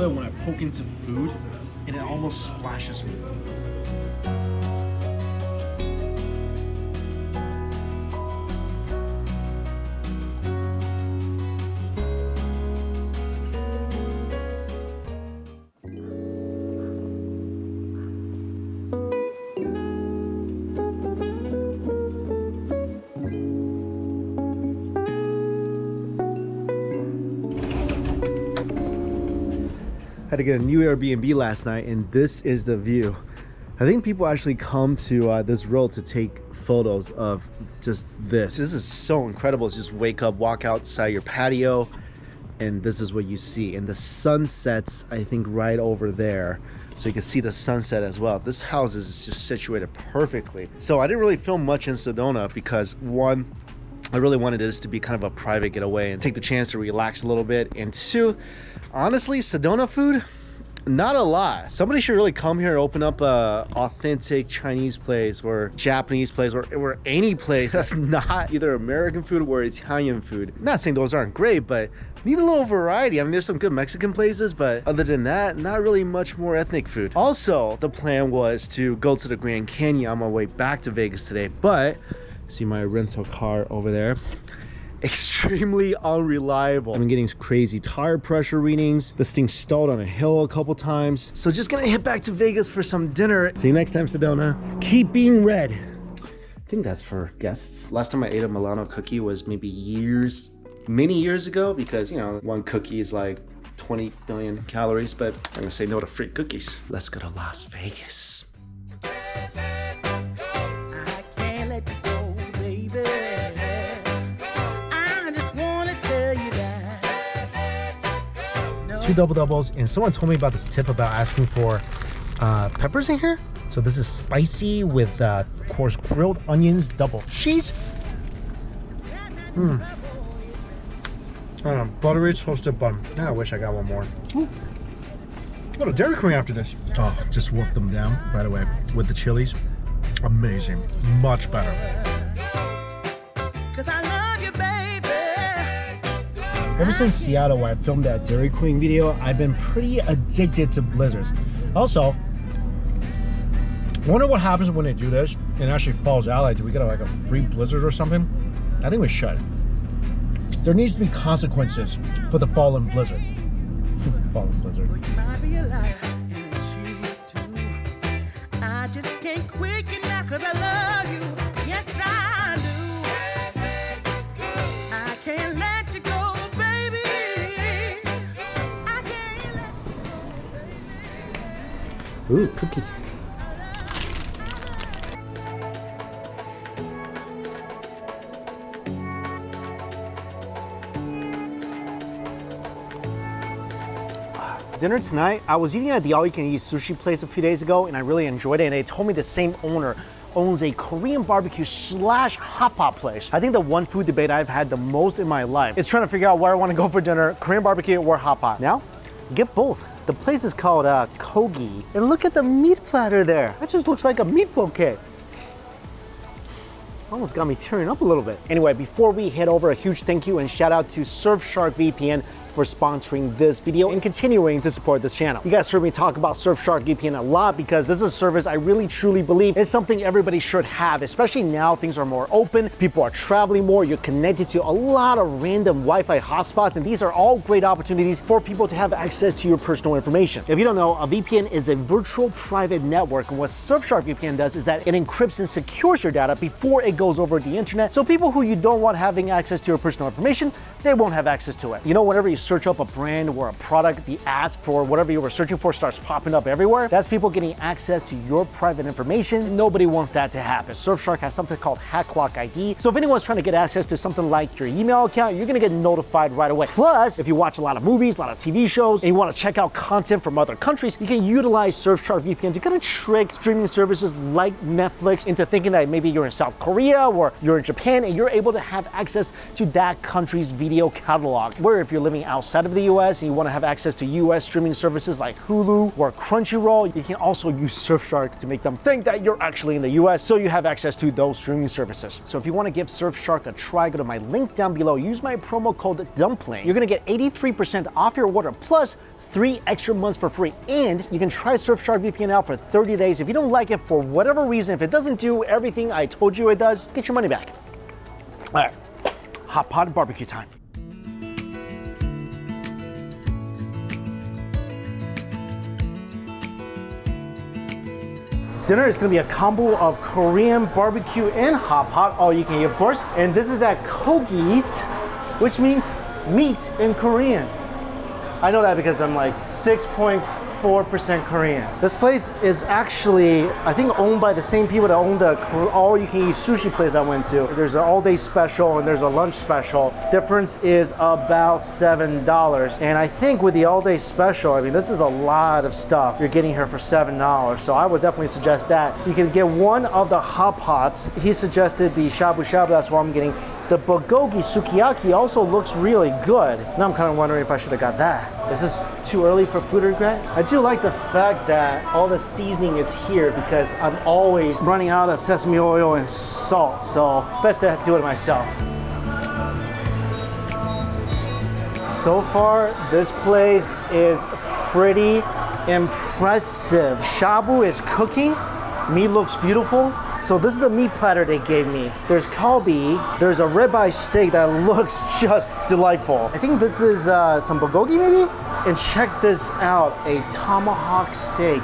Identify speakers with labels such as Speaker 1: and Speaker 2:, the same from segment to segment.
Speaker 1: it when I poke into food and it almost splashes me.
Speaker 2: Had to get a new Airbnb last night, and this is the view. I think people actually come to this road to take photos of just this. This is so incredible. It's just wake up, walk outside your patio, and this is what you see. And the sun sets, I think, right over there, so you can see the sunset as well. This house is just situated perfectly. So I didn't really film much in Sedona because, one, I really wanted this to be kind of a private getaway and take the chance to relax a little bit, and two, honestly, Sedona food, not a lot. Somebody should really come here and open up a authentic Chinese place or Japanese place or any place that's not either American food or Italian food. I'm not saying those aren't great, but need a little variety. I mean, there's some good Mexican places, but other than that, not really much more ethnic food. Also, the plan was to go to the Grand Canyon on my way back to Vegas today, but see my rental car over there, extremely unreliable. I've been getting crazy tire pressure readings. This thing stalled on a hill a couple times. So just gonna head back to Vegas for some dinner. See you next time, Sedona. Keep being red. I think that's for guests. Last time I ate a Milano cookie was maybe many years ago, because you know, one cookie is like 20 billion calories, but I'm gonna say no to free cookies. Let's go to Las Vegas. Two double doubles, and someone told me about this tip about asking for peppers in here. So this is spicy with of course grilled onions, double cheese. Buttery toasted bun. I wish I got one more. Ooh. Go to Dairy Queen after this. Oh, just wolf them down right away with the chilies. Amazing, much better. Ever since Seattle, where I filmed that Dairy Queen video, I've been pretty addicted to blizzards. Also, I wonder what happens when they do this and it actually falls out. Like, do we get like a free blizzard or something? I think we should. There needs to be consequences for the fallen blizzard. Fallen blizzard. I just can't quit you now 'cause I love you. Yes, I do. I can't let you go. Ooh, cookie. Dinner tonight, I was eating at the all-you-can-eat sushi place a few days ago, and I really enjoyed it, and they told me the same owner owns a Korean barbecue / hot pot place. I think the one food debate I've had the most in my life is trying to figure out where I want to go for dinner, Korean barbecue or hot pot. Now, get both. The place is called Kogi, and look at the meat platter there. That just looks like a meat bouquet. Almost got me tearing up a little bit. Anyway, before we head over, a huge thank you and shout out to Surfshark VPN for sponsoring this video and continuing to support this channel. You guys heard me talk about Surfshark VPN a lot because this is a service I really truly believe is something everybody should have, especially now things are more open, people are traveling more, you're connected to a lot of random Wi-Fi hotspots, and these are all great opportunities for people to have access to your personal information. If you don't know, a VPN is a virtual private network, and what Surfshark VPN does is that it encrypts and secures your data before it goes over the internet, so people who you don't want having access to your personal information, they won't have access to it. You know, whenever you search up a brand or a product, the ads for whatever you were searching for starts popping up everywhere. That's people getting access to your private information. Nobody wants that to happen. Surfshark has something called HackLock ID. So if anyone's trying to get access to something like your email account, you're gonna get notified right away. Plus, if you watch a lot of movies, a lot of TV shows, and you wanna check out content from other countries, you can utilize Surfshark VPN to kind of trick streaming services like Netflix into thinking that maybe you're in South Korea or you're in Japan and you're able to have access to that country's video catalog. Where if you're living outside of the US and you want to have access to US streaming services like Hulu or Crunchyroll, you can also use Surfshark to make them think that you're actually in the US, so you have access to those streaming services. So if you want to give Surfshark a try, go to my link down below, use my promo code DUMPLING. You're going to get 83% off your order plus 3 extra months for free. And you can try Surfshark VPN out for 30 days. If you don't like it for whatever reason, if it doesn't do everything I told you it does, get your money back. All right, hot pot barbecue time. Dinner is gonna be a combo of Korean barbecue and hot pot, all you can eat, of course. And this is at Kogi's, which means meat in Korean. I know that because I'm like 6.4% Korean. This place is actually, I think, owned by the same people that own the all-you-can-eat sushi place I went to. There's an all-day special and there's a lunch special. Difference is about $7. And I think with the all-day special, I mean, this is a lot of stuff you're getting here for $7. So I would definitely suggest that. You can get one of the hot pots. He suggested the shabu shabu, that's what I'm getting. The bulgogi sukiyaki also looks really good. Now I'm kind of wondering if I should have got that. Is this too early for food regret? I do like the fact that all the seasoning is here because I'm always running out of sesame oil and salt, so best to do it myself. So far, this place is pretty impressive. Shabu is cooking, meat looks beautiful. So this is the meat platter they gave me. There's kalbi, there's a ribeye steak that looks just delightful. I think this is some bulgogi maybe? And check this out, a tomahawk steak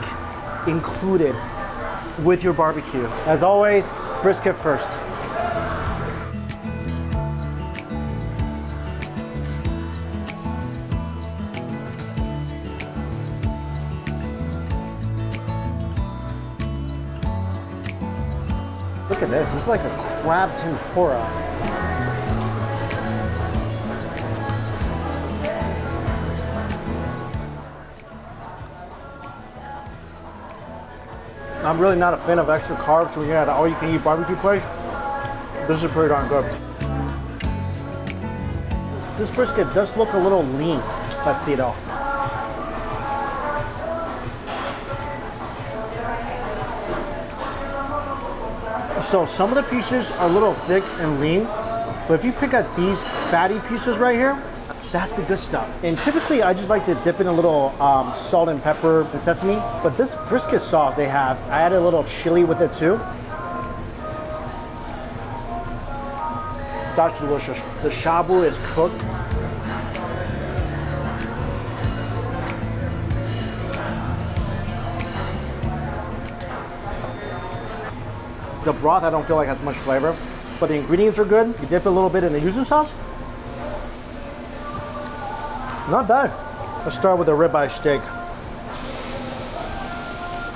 Speaker 2: included with your barbecue. As always, brisket first. Look at this, it's like a crab tempura. I'm really not a fan of extra carbs when you're at an all-you-can-eat barbecue place. This is pretty darn good. This brisket does look a little lean. Let's see though. So some of the pieces are a little thick and lean, but if you pick at these fatty pieces right here, that's the good stuff. And typically I just like to dip in a little salt and pepper and sesame, but this brisket sauce they have, I added a little chili with it too. That's delicious. The shabu is cooked. The broth I don't feel like has much flavor, but the ingredients are good. You dip a little bit in the yuzu sauce. Not bad. Let's start with the ribeye steak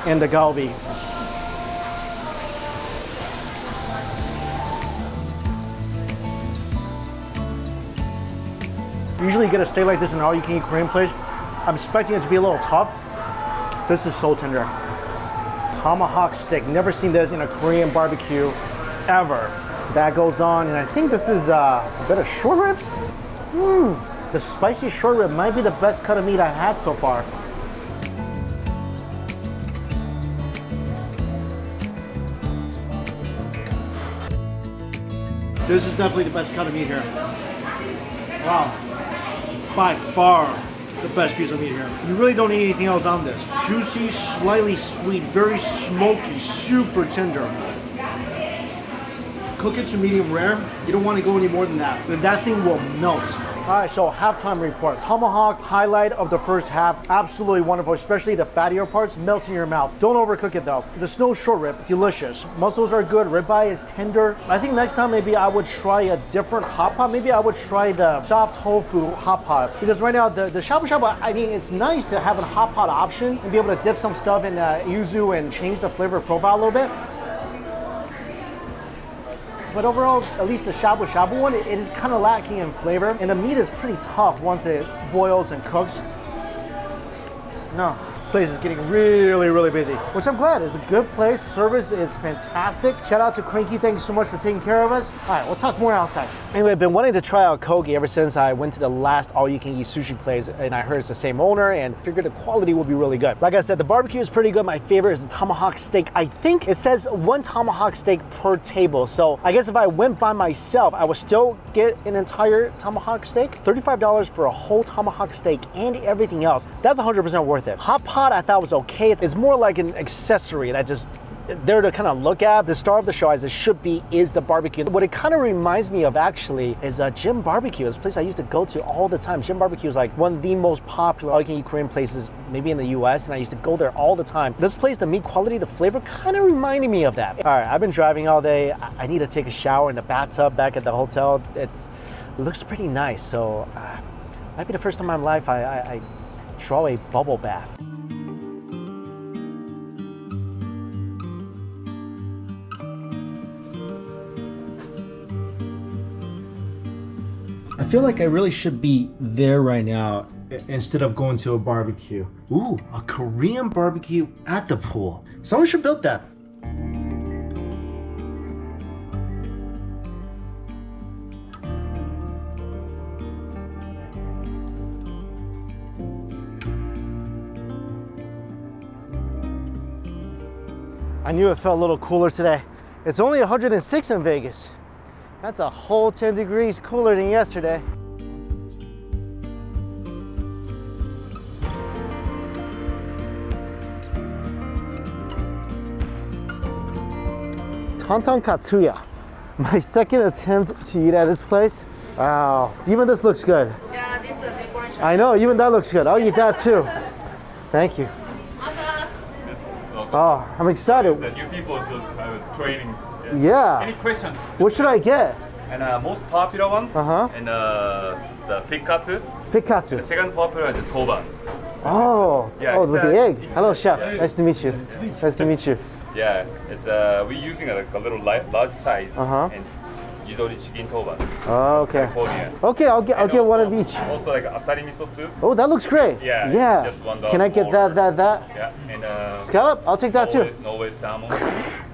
Speaker 2: and the galbi. Usually you get a steak like this in an all-you-can-eat Korean place. I'm expecting it to be a little tough. This is so tender. Tomahawk steak. Never seen this in a Korean barbecue ever. That goes on, and I think this is a bit of short ribs. The spicy short rib might be the best cut of meat I've had so far. This is definitely the best cut of meat here. Wow. By far the best piece of meat here. You really don't need anything else on this. Juicy, slightly sweet, very smoky, super tender. Cook it to medium rare. You don't want to go any more than that. Then that thing will melt. All right, so halftime report. Tomahawk, highlight of the first half. Absolutely wonderful, especially the fattier parts, melts in your mouth. Don't overcook it though. The snow short rib, delicious. Muscles are good, ribeye is tender. I think next time maybe I would try a different hot pot. Maybe I would try the soft tofu hot pot. Because right now, the shabu shabu, I mean, it's nice to have a hot pot option and be able to dip some stuff in yuzu and change the flavor profile a little bit. But overall, at least the shabu shabu one, it is kind of lacking in flavor. And the meat is pretty tough once it boils and cooks. No, it's place is getting really, really busy, which I'm glad. It's a good place. Service is fantastic. Shout out to Cranky. Thank you so much for taking care of us. All right, we'll talk more outside. Anyway, I've been wanting to try out Kogi ever since I went to the last all-you-can-eat sushi place, and I heard it's the same owner and figured the quality will be really good. Like I said, the barbecue is pretty good. My favorite is the tomahawk steak. I think it says 1 tomahawk steak per table. So I guess if I went by myself, I would still get an entire tomahawk steak. $35 for a whole tomahawk steak and everything else. That's 100% worth it. Hotpot I thought was okay. It's more like an accessory that just there to kind of look at. The star of the show, as it should be, is the barbecue. What it kind of reminds me of actually is Jim Barbecue. It's a place I used to go to all the time. Jim Barbecue is like one of the most popular all-you-can-eat Korean places maybe in the US, and I used to go there all the time. This place, the meat quality, the flavor kind of reminded me of that. All right, I've been driving all day. I need to take a shower in the bathtub back at the hotel. It looks pretty nice, so might be the first time in my life I draw a bubble bath. I feel like I really should be there right now instead of going to a barbecue. Ooh, a Korean barbecue at the pool. Someone should build that. I knew it felt a little cooler today. It's only 106 in Vegas. That's a whole 10 degrees cooler than yesterday. TON Katsuya. My second attempt to eat at this place. Wow, even this looks good.
Speaker 3: Yeah, this is a big portion.
Speaker 2: I know, even that looks good. I'll eat that too. Thank you. Oh, I'm excited.
Speaker 4: The new people was training.
Speaker 2: Yeah.
Speaker 4: Any question?
Speaker 2: What should I get?
Speaker 4: And most popular one. And the pig katsu.
Speaker 2: Pig katsu.
Speaker 4: The second popular is the toba.
Speaker 2: Oh,
Speaker 4: Yeah,
Speaker 2: oh,
Speaker 4: it's
Speaker 2: with the egg. Hello, chef. Nice to meet you. Nice to meet you.
Speaker 4: Yeah, it's we're using a little large size and jizori chicken toba.
Speaker 2: Oh, okay.
Speaker 4: California.
Speaker 2: Okay, I'll get
Speaker 4: And
Speaker 2: one
Speaker 4: also-
Speaker 2: of each.
Speaker 4: Also like asari miso soup.
Speaker 2: Oh, that looks great.
Speaker 4: Yeah.
Speaker 2: Yeah.
Speaker 4: Just $1
Speaker 2: Can I get
Speaker 4: more.
Speaker 2: that?
Speaker 4: Yeah, and
Speaker 2: Scallop? I'll take that too.
Speaker 4: Norway salmon.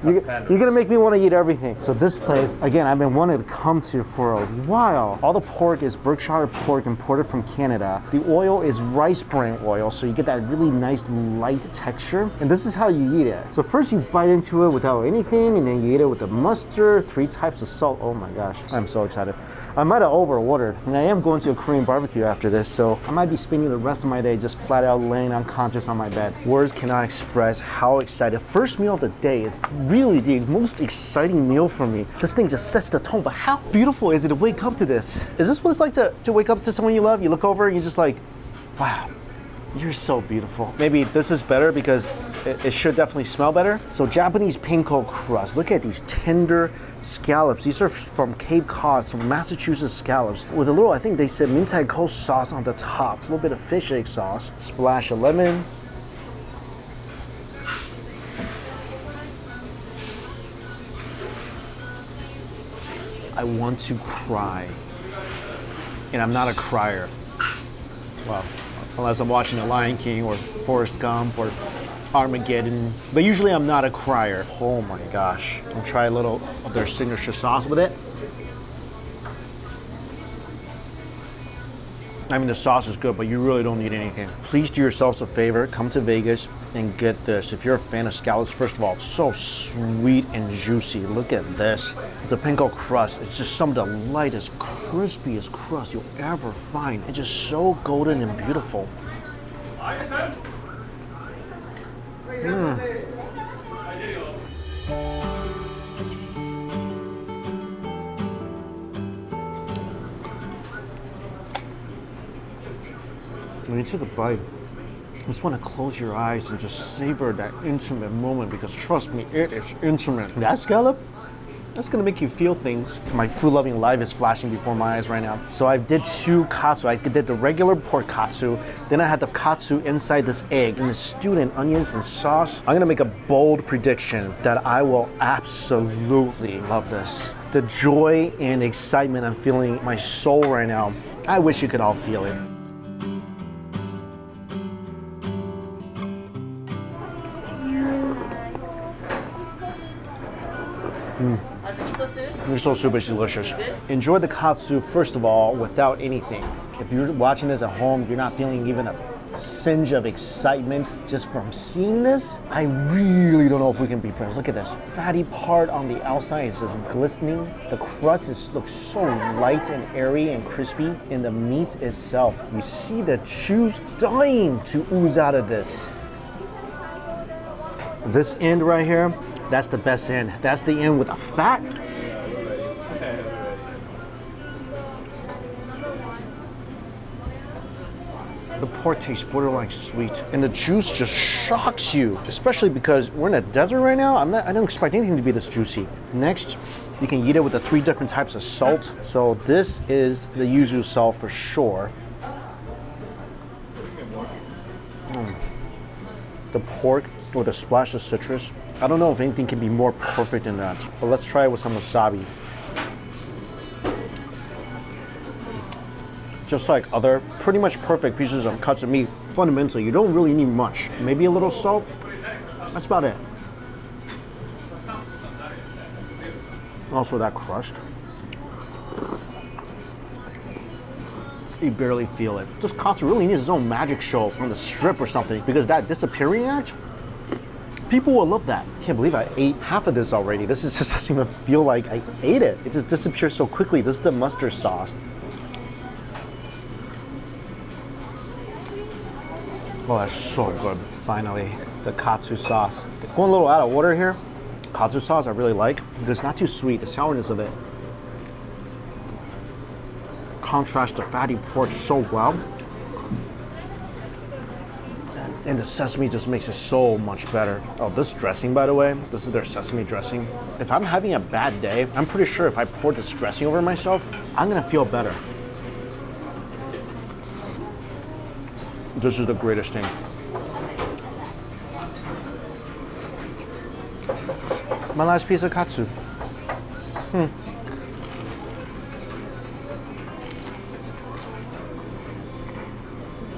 Speaker 2: You're
Speaker 4: Standard.
Speaker 2: gonna make me want to eat everything. So this place, again, I've been wanting to come to for a while. All the pork is Berkshire pork imported from Canada. The oil is rice bran oil, so you get that really nice light texture. And this is how you eat it. So first you bite into it without anything, and then you eat it with the mustard, 3 types of salt. Oh my gosh, I'm so excited. I might have over-ordered, and I am going to a Korean barbecue after this, so I might be spending the rest of my day just flat out laying unconscious on my bed. Words cannot express how excited. First meal of the day is really the most exciting meal for me. This thing just sets the tone, but how beautiful is it to wake up to this? Is this what it's like to wake up to someone you love? You look over and you're just like, wow, you're so beautiful. Maybe this is better because it should definitely smell better. So Japanese panko crust. Look at these tender scallops. These are from Cape Cod, some Massachusetts scallops. With a little, I think they said Mintai sauce on the top. A little bit of fish egg sauce. Splash of lemon. I want to cry. And I'm not a crier. Well, unless I'm watching The Lion King or Forrest Gump or Armageddon. But usually I'm not a crier. Oh my gosh. I'll try a little of their signature sauce with it. I mean, the sauce is good, but you really don't need anything. Please do yourselves a favor, come to Vegas and get this. If you're a fan of scallops, first of all, it's so sweet and juicy. Look at this. The panko crust, it's just some of the lightest, crispiest crust you'll ever find. It's just so golden and beautiful. When you take a bite, you just want to close your eyes and just savor that intimate moment, because trust me, it is intimate. That scallop, that's gonna make you feel things. My food-loving life is flashing before my eyes right now. So I did 2 katsu. I did the regular pork katsu, then I had the katsu inside this egg, and the stewed in onions and sauce. I'm gonna make a bold prediction that I will absolutely love this. The joy and excitement I'm feeling in my soul right now, I wish you could all feel it. Miso soup is delicious. Enjoy the katsu first of all without anything. If you're watching this at home, you're not feeling even a singe of excitement just from seeing this, I really don't know if we can be friends. Look at this. Fatty part on the outside is just glistening. The crust looks so light and airy and crispy. And the meat itself, you see the juice dying to ooze out of this. This end right here, that's the best end. That's the end with the fat. The pork tastes borderline sweet, and the juice just shocks you, especially because we're in a desert right now. I don't expect anything to be this juicy. Next, you can eat it with the 3 different types of salt. So this is the yuzu salt for sure. The pork with a splash of citrus. I don't know if anything can be more perfect than that, but let's try it with some wasabi. Just like other pretty much perfect pieces of katsu meat, fundamentally, you don't really need much. Maybe a little salt, that's about it. Also that crust. You barely feel it. This katsu really needs its own magic show on the strip or something, because that disappearing act, people will love that. Can't believe I ate half of this already. This just doesn't even feel like I ate it. It just disappears so quickly. This is the mustard sauce. Oh, that's so good. Finally, the katsu sauce. Going a little out of order here. Katsu sauce I really like, but it's not too sweet. The sourness of it contrasts the fatty pork so well. And the sesame just makes it so much better. Oh, this dressing, by the way, this is their sesame dressing. If I'm having a bad day, I'm pretty sure if I pour this dressing over myself, I'm gonna feel better. This is the greatest thing. My last piece of katsu.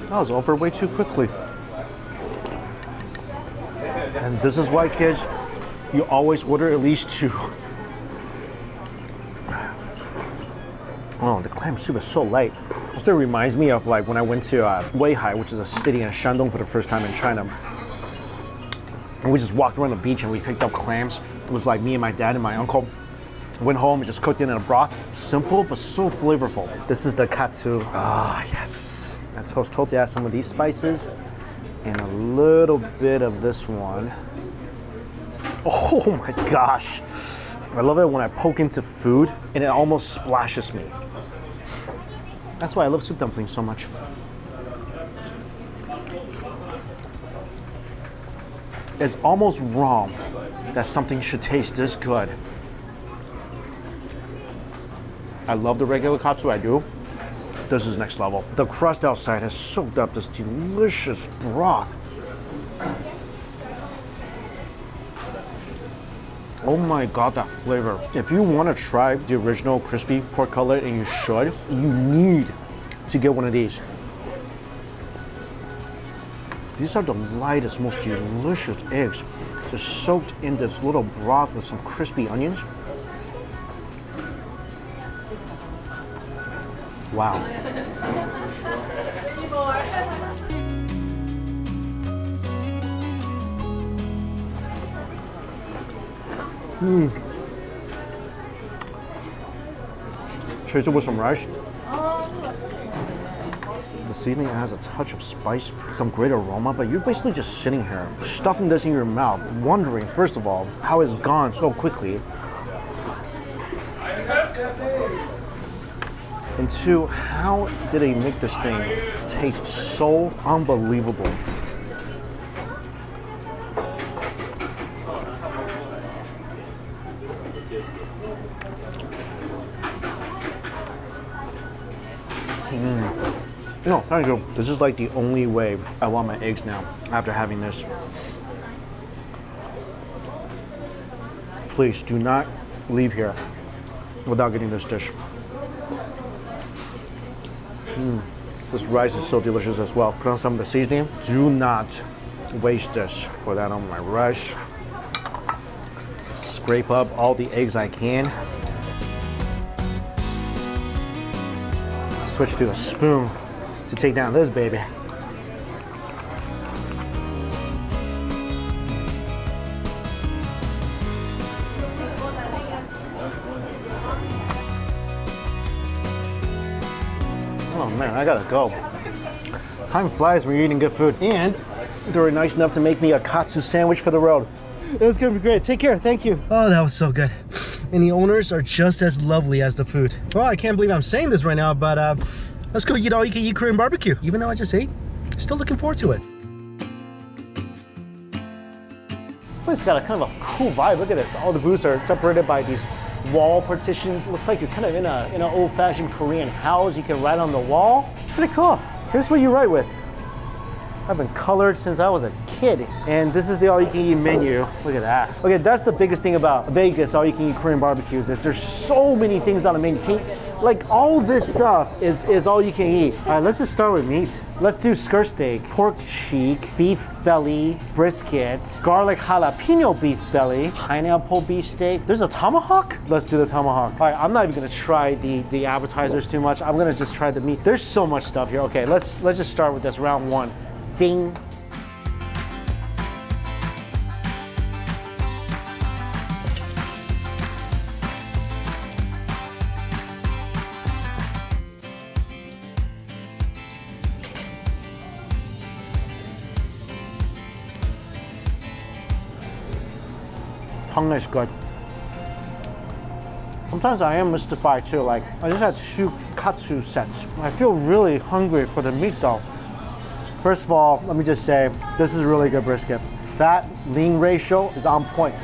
Speaker 2: That was over way too quickly. And this is why, kids, you always order at least 2. Oh, the clam soup is so light. It still reminds me of like when I went to Weihai, which is a city in Shandong for the first time in China. And we just walked around the beach and we picked up clams. It was like me and my dad and my uncle went home and just cooked it in a broth. Simple, but so flavorful. This is the katsu. Ah, yes. I told to add some of these spices and a little bit of this one. Oh my gosh. I love it when I poke into food and it almost splashes me. That's why I love soup dumplings so much. It's almost wrong that something should taste this good. I love the regular katsu, I do. This is next level. The crust outside has soaked up this delicious broth. Oh my god, that flavor. If you want to try the original crispy pork cutlet, and you should, you need to get one of these. These are the lightest, most delicious eggs. Just soaked in this little broth with some crispy onions. Wow. Chase it with some rice. The seasoning has a touch of spice, some great aroma, but you're basically just sitting here, stuffing this in your mouth, wondering, first of all, how it's gone so quickly. And 2, how did they make this thing taste so unbelievable? No, thank you. This is like the only way I want my eggs now after having this. Please do not leave here without getting this dish. This rice is so delicious as well. Put on some of the seasoning. Do not waste this. Put that on my rice. scrape up all the eggs I can. Switch to a spoon to take down this baby. Oh man, I gotta go. Time flies when you're eating good food. And they were nice enough to make me a katsu sandwich for the road. It was gonna be great. Take care, thank you. Oh, that was so good. And the owners are just as lovely as the food. Well, I can't believe I'm saying this right now, but let's go eat all you can eat Korean barbecue. Even though I just ate, still looking forward to it. This place has got a kind of a cool vibe. Look at this. All the booths are separated by these wall partitions. It looks like you're kind of in an old-fashioned Korean house. You can write on the wall. It's pretty cool. Here's what you write with. I've been colored since I was a kid. And this is the all-you-can-eat menu. Look at that. Okay, that's the biggest thing about Vegas all-you-can-eat Korean barbecues is there's so many things on the menu. Like all this stuff is all you can eat. All right, let's just start with meat. Let's do skirt steak, pork cheek, beef belly, brisket, garlic jalapeno beef belly, pineapple beef steak. There's a tomahawk? Let's do the tomahawk. All right, I'm not even gonna try the appetizers too much. I'm gonna just try the meat. There's so much stuff here. Okay, let's just start with this round one. Ding. Tongue is good. Sometimes I am mystified too. Like, I just had 2 katsu sets. I feel really hungry for the meat though. First of all, let me just say, this is really good brisket. Fat, lean ratio is on point.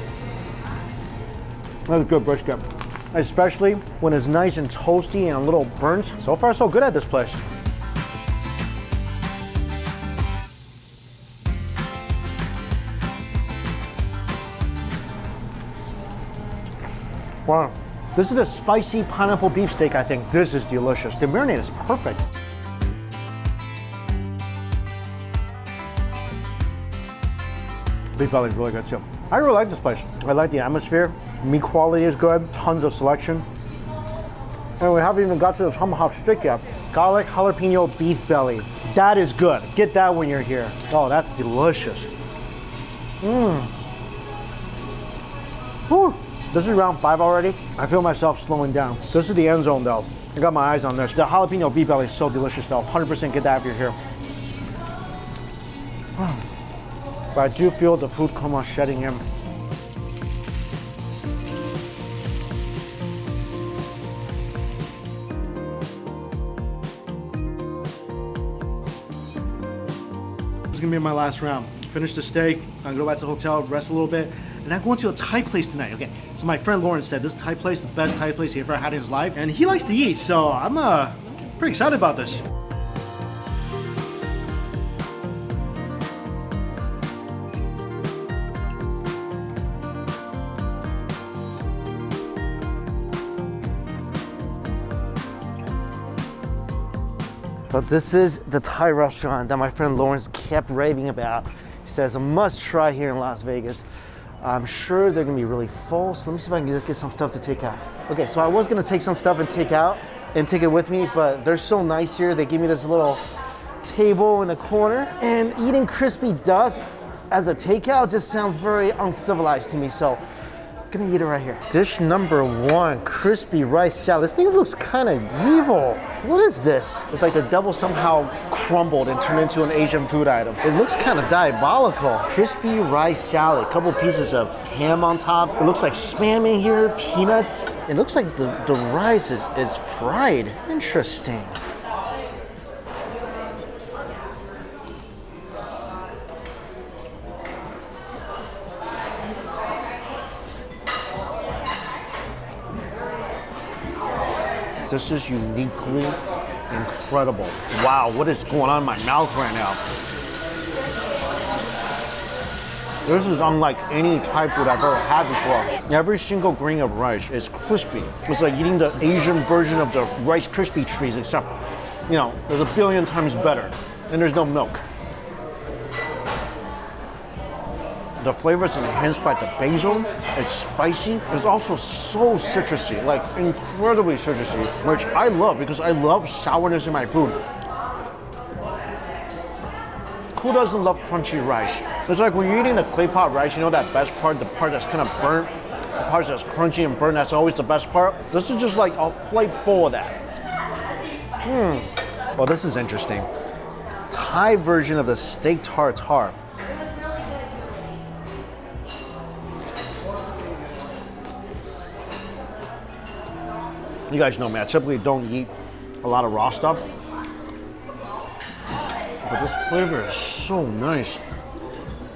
Speaker 2: That's good brisket. Especially when it's nice and toasty and a little burnt. So far, so good at this place. Wow, this is a spicy pineapple beef steak, I think. This is delicious. The marinade is perfect. Beef belly is really good too. I really like this place. I like the atmosphere. Meat quality is good. Tons of selection. And we haven't even got to the tomahawk steak yet. Garlic jalapeno beef belly. That is good. Get that when you're here. Oh, that's delicious. Mmm. Whew. This is round 5 already. I feel myself slowing down. This is the end zone though. I got my eyes on this. The jalapeno beef belly is so delicious though. 100% get that if you're here. But I do feel the food coma shedding in. This is gonna be my last round. Finish the steak, I'm gonna go back to the hotel, rest a little bit, and I'm going to a Thai place tonight. Okay, so my friend Lauren said this Thai place, the best Thai place he ever had in his life, and he likes to eat, so I'm pretty excited about this. But this is the Thai restaurant that my friend Lawrence kept raving about. He says a must try here in Las Vegas. I'm sure they're gonna be really full, so let me see if I can get some stuff to take out. Okay, so I was gonna take some stuff and take out and take it with me, but they're so nice here. They give me this little table in the corner, and eating crispy duck as a takeout just sounds very uncivilized to me, so I'm gonna eat it right here. Dish number 1, crispy rice salad. This thing looks kind of evil. What is this? It's like the devil somehow crumbled and turned into an Asian food item. It looks kind of diabolical. Crispy rice salad, couple pieces of ham on top. It looks like spam in here, peanuts. It looks like the rice is fried. Interesting. This is uniquely incredible. Wow, what is going on in my mouth right now? This is unlike any Thai food I've ever had before. Every single grain of rice is crispy. It's like eating the Asian version of the Rice Krispie trees, except, you know, there's a billion times better. And there's no milk. The flavor is enhanced by the basil. It's spicy. It's also so citrusy, like incredibly citrusy, which I love because I love sourness in my food. Who doesn't love crunchy rice? It's like when you're eating the clay pot rice, you know that best part, the part that's kind of burnt, the part that's crunchy and burnt, that's always the best part. This is just like a plate full of that. Well, this is interesting. Thai version of the steak tartare. You guys know me, I typically don't eat a lot of raw stuff. But this flavor is so nice.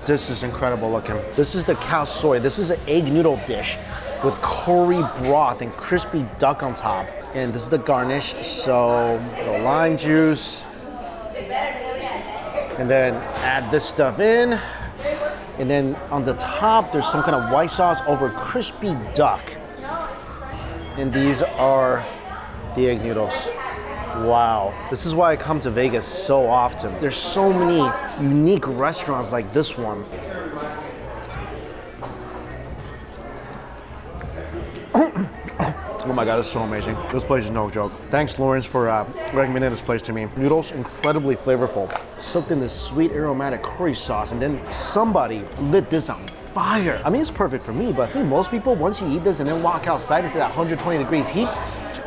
Speaker 2: This is incredible looking. This is the Katsuya. This is an egg noodle dish with curry broth and crispy duck on top. And this is the garnish. So the lime juice. And then add this stuff in. And then on the top, there's some kind of white sauce over crispy duck. And these are the egg noodles. Wow, this is why I come to Vegas so often. There's so many unique restaurants like this one. Oh my God, it's so amazing. This place is no joke. Thanks, Lawrence, for recommending this place to me. Noodles, incredibly flavorful. Soaked in this sweet aromatic curry sauce, and then somebody lit this on fire. I mean, it's perfect for me, but I think most people, once you eat this and then walk outside into that 120 degrees heat,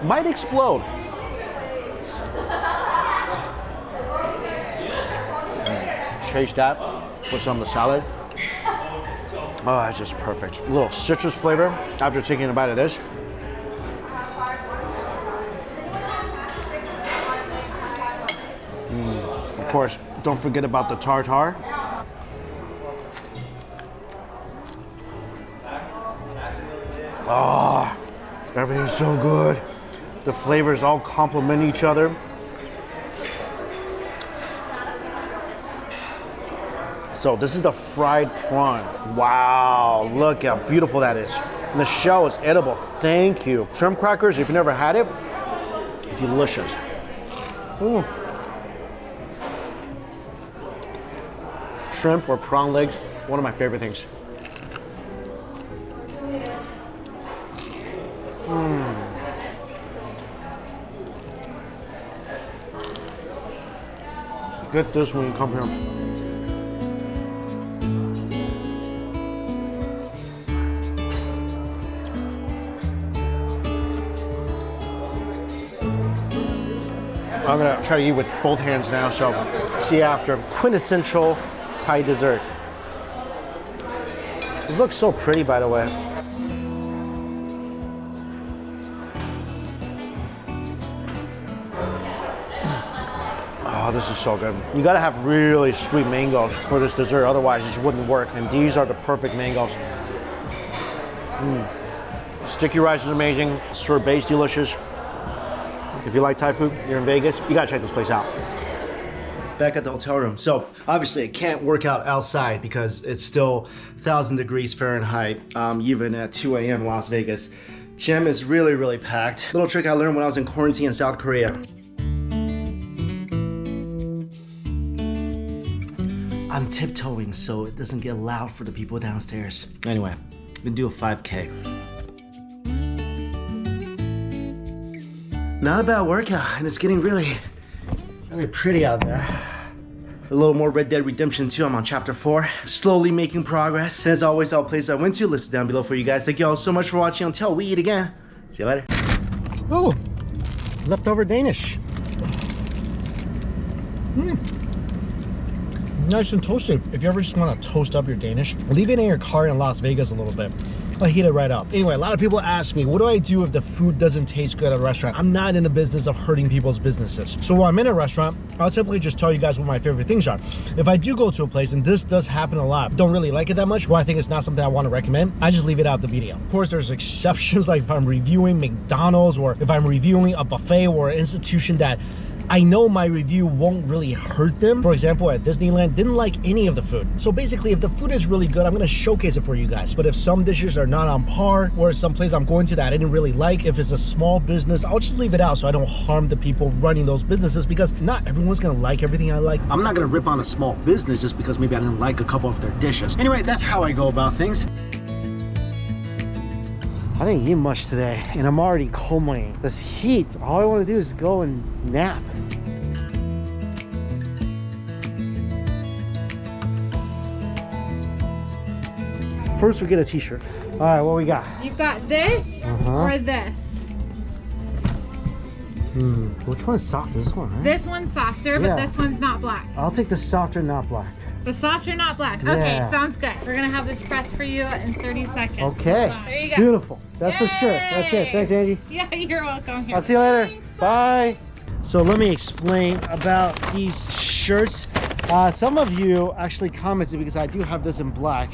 Speaker 2: might explode. Chase that with some of the salad. Oh, it's just perfect. A little citrus flavor after taking a bite of this. Of course, don't forget about the tartare. Oh, everything's so good. The flavors all complement each other. So this is the fried prawn. Wow, look how beautiful that is. And the shell is edible, thank you. Shrimp crackers, if you've never had it, delicious. Shrimp or prawn legs, one of my favorite things. Get this when you come here. I'm gonna try to eat with both hands now, so see you after. Quintessential Thai dessert. This looks so pretty, by the way. Oh, this is so good. You gotta have really sweet mangoes for this dessert, otherwise it just wouldn't work. And these are the perfect mangoes. Sticky rice is amazing. Sorbet's delicious. If you like Thai food, you're in Vegas, you gotta check this place out. Back at the hotel room. So obviously I can't work out outside because it's still 1,000 degrees Fahrenheit, even at 2 a.m. in Las Vegas. Gym is really, really packed. Little trick I learned when I was in quarantine in South Korea. I'm tiptoeing so it doesn't get loud for the people downstairs. Anyway, I'm gonna do a 5K. Not a bad workout, and it's getting really pretty out there. A little more Red Dead Redemption 2. I'm on chapter 4. Slowly making progress. And as always, all places I went to listed down below for you guys. Thank you all so much for watching. Until we eat again. See you later. Oh, leftover Danish. Nice and toasted. If you ever just want to toast up your Danish, leave it in your car in Las Vegas a little bit. I'll heat it right up. Anyway, a lot of people ask me, what do I do if the food doesn't taste good at a restaurant? I'm not in the business of hurting people's businesses. So when I'm in a restaurant, I'll typically just tell you guys what my favorite things are. If I do go to a place, and this does happen a lot, don't really like it that much, or I think it's not something I want to recommend, I just leave it out the video. Of course, there's exceptions, like if I'm reviewing McDonald's, or if I'm reviewing a buffet or an institution that I know my review won't really hurt them. For example, at Disneyland, didn't like any of the food. So basically, if the food is really good, I'm gonna showcase it for you guys. But if some dishes are not on par, or some place I'm going to that I didn't really like, if it's a small business, I'll just leave it out so I don't harm the people running those businesses, because not everyone's gonna like everything I like. I'm not gonna rip on a small business just because maybe I didn't like a couple of their dishes. Anyway, that's how I go about things. I didn't eat much today, and I'm already combing. This heat, all I want to do is go and nap. First, we get a t-shirt. All right, what we got?
Speaker 3: You've got this or this.
Speaker 2: Which one's softer? This one, right?
Speaker 3: This one's softer, but this one's not black.
Speaker 2: I'll take the softer, not black.
Speaker 3: The softer, not black.
Speaker 2: Yeah.
Speaker 3: Okay, sounds good. We're gonna have this pressed for you in 30 seconds.
Speaker 2: Okay.
Speaker 3: There you go.
Speaker 2: Beautiful. That's the shirt. That's it. Thanks, Angie.
Speaker 3: Yeah, you're welcome. Here.
Speaker 2: I'll see you later.
Speaker 3: Thanks,
Speaker 2: bye. So let me explain about these shirts. Some of you actually commented because I do have this in black.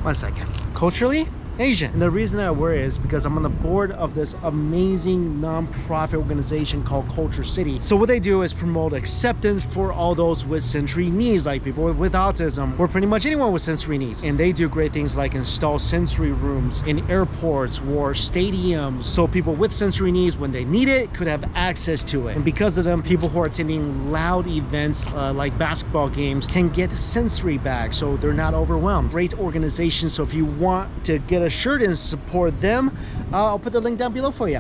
Speaker 2: 1 second. Culturally Asian. And the reason I wear it is because I'm on the board of this amazing non-profit organization called Kulture City. So what they do is promote acceptance for all those with sensory needs, like people with autism, or pretty much anyone with sensory needs. And they do great things like install sensory rooms in airports or stadiums, so people with sensory needs, when they need it, could have access to it. And because of them, people who are attending loud events like basketball games can get sensory bags, so they're not overwhelmed. Great organization. So if you want to get a shirt and support them, I'll put the link down below for you.